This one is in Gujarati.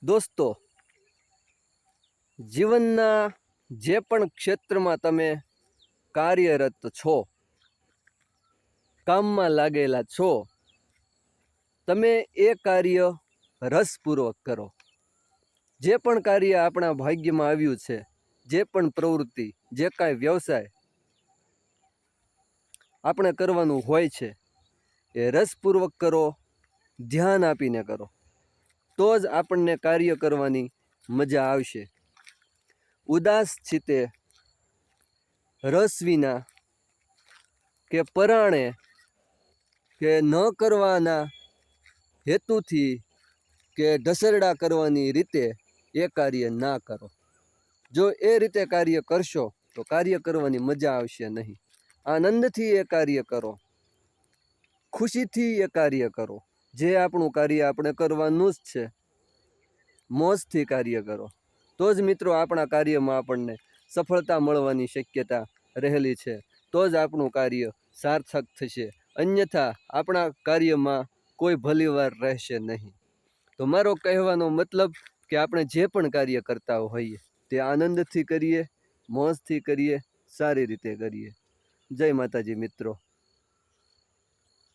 દોસ્તો, જીવનના જે પણ ક્ષેત્રમાં તમે કાર્યરત છો, કામમાં લાગેલા છો, તમે એ કાર્ય રસપૂર્વક કરો. જે પણ કાર્ય આપણા ભાગ્યમાં આવ્યું છે, જે પણ પ્રવૃત્તિ, જે કાંઈ વ્યવસાય આપણે કરવાનું હોય છે, એ રસપૂર્વક કરો, ધ્યાન આપીને કરો, તો જ આપણને કાર્ય કરવાની મજા આવશે. ઉદાસ ચિત્તે, રસ વિના કે પરાણે કે ન કરવાના હેતુથી કે ઢસરડા કરવાની રીતે એ કાર્ય ના કરો. જો એ રીતે કાર્ય કરશો તો કાર્ય કરવાની મજા આવશે નહીં. આનંદથી એ કાર્ય કરો, ખુશીથી એ કાર્ય કરો. જે આપણું કાર્ય આપણે કરવાનું જ છે, મોજથી કાર્ય કરો, તો જ મિત્રો આપણા કાર્યમાં આપણને સફળતા મળવાની શક્યતા રહેલી છે. તો જ આપણું કાર્ય સાર્થક થશે. અન્યથા આપણા કાર્યમાં કોઈ ભલીવાર રહેશે નહીં. તો મારો કહેવાનો મતલબ કે આપણે જે પણ કાર્ય કરતા હોઈએ તે આનંદથી કરીએ, મોજથી કરીએ, સારી રીતે કરીએ. જય માતાજી મિત્રો.